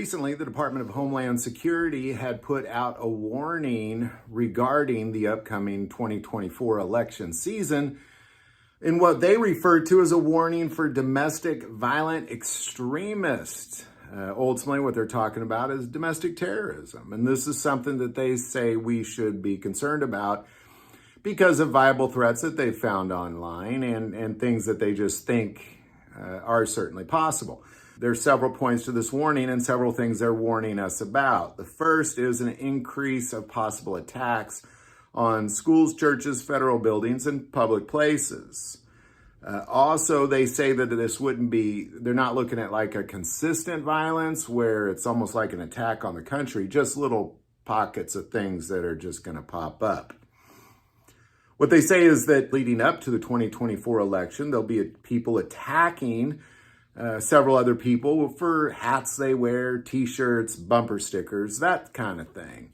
Recently, the Department of Homeland Security had put out a warning regarding the upcoming 2024 election season in what they referred to as a warning for domestic violent extremists. Ultimately, what they're talking about is domestic terrorism. And this is something that they say we should be concerned about because of viable threats that they've found online and things that they just think are certainly possible. There's several points to this warning and several things they're warning us about. The first is an increase of possible attacks on schools, churches, federal buildings, and public places. Also, they say that they're not looking at like a consistent violence where it's almost like an attack on the country, just little pockets of things that are just going to pop up. What they say is that leading up to the 2024 election, there'll be people attacking several other people for hats they wear, t-shirts, bumper stickers, that kind of thing.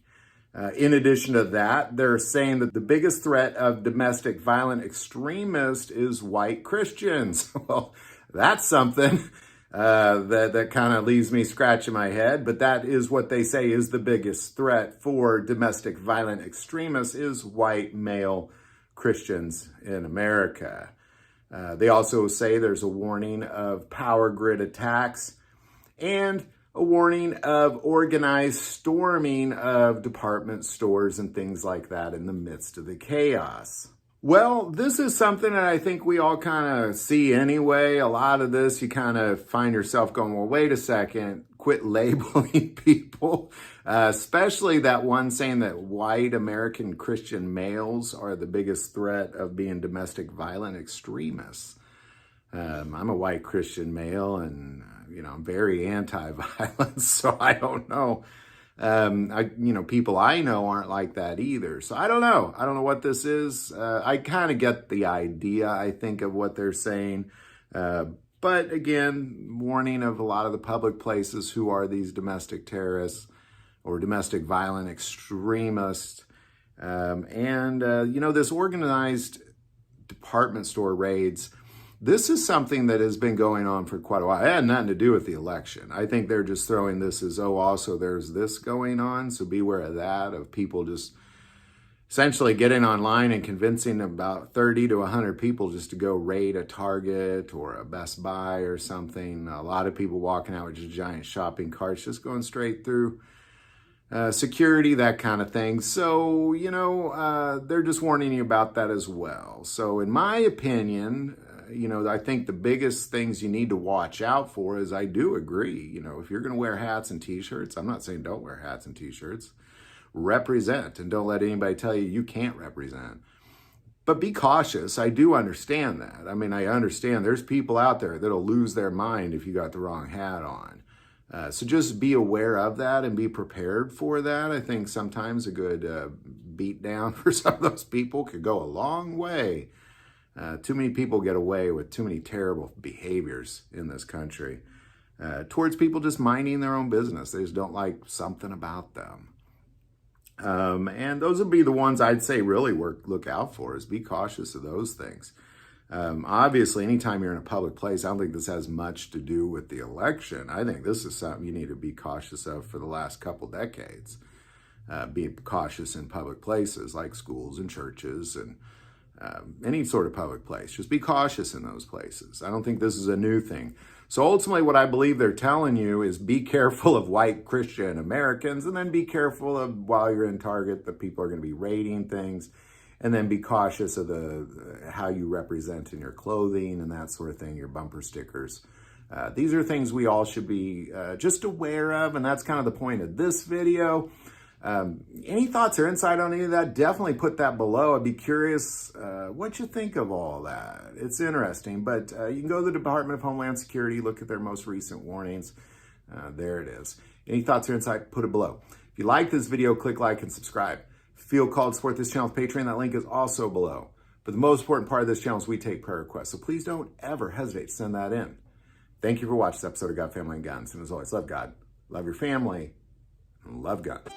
In addition to that, they're saying that the biggest threat of domestic violent extremists is white Christians. Well, that's something that kind of leaves me scratching my head, but that is what they say is the biggest threat for domestic violent extremists is white male Christians in America. They also say there's a warning of power grid attacks and a warning of organized storming of department stores and things like that in the midst of the chaos. Well, this is something that I think we all kind of see anyway. A lot of this, you kind of find yourself going, well, wait a second, quit labeling people, especially that one saying that white American Christian males are the biggest threat of being domestic violent extremists. I'm a white Christian male and, I'm very anti-violence, so I don't know. People I know aren't like that either. So I don't know. I don't know what this is. I kind of get the idea, I think, of what they're saying. But again, warning of a lot of the public places who are these domestic terrorists or domestic violent extremists. This organized department store raids, this is something that has been going on for quite a while. It had nothing to do with the election. I think they're just throwing this as, also there's this going on. So beware of that, of people just essentially getting online and convincing about 30 to 100 people just to go raid a Target or a Best Buy or something. A lot of people walking out with just giant shopping carts, just going straight through security, that kind of thing. So, they're just warning you about that as well. So in my opinion, I think the biggest things you need to watch out for is I do agree, if you're going to wear hats and t-shirts, I'm not saying don't wear hats and t-shirts, represent and don't let anybody tell you you can't represent. But be cautious. I do understand that. I mean, I understand there's people out there that'll lose their mind if you got the wrong hat on. So just be aware of that and be prepared for that. I think sometimes a good beat down for some of those people could go a long way. Too many people get away with too many terrible behaviors in this country towards people just minding their own business. They just don't like something about them. And those would be the ones I'd say really look out for, is be cautious of those things. Obviously, anytime you're in a public place, I don't think this has much to do with the election. I think this is something you need to be cautious of for the last couple decades. Be cautious in public places like schools and churches and any sort of public place. Just be cautious in those places. I don't think this is a new thing. So ultimately what I believe they're telling you is be careful of white Christian Americans, and then be careful of, while you're in Target, that people are going to be raiding things, and then be cautious of how you represent in your clothing and that sort of thing, your bumper stickers. These are things we all should be just aware of, and that's kind of the point of this video. Any thoughts or insight on any of that? Definitely put that below. I'd be curious what you think of all that. It's interesting, but you can go to the Department of Homeland Security, look at their most recent warnings. There it is. Any thoughts or insight, put it below. If you like this video, click like and subscribe. Feel called to support this channel with Patreon. That link is also below. But the most important part of this channel is we take prayer requests, so please don't ever hesitate to send that in. Thank you for watching this episode of God, Family, and Guns. And as always, love God, love your family, and love guns.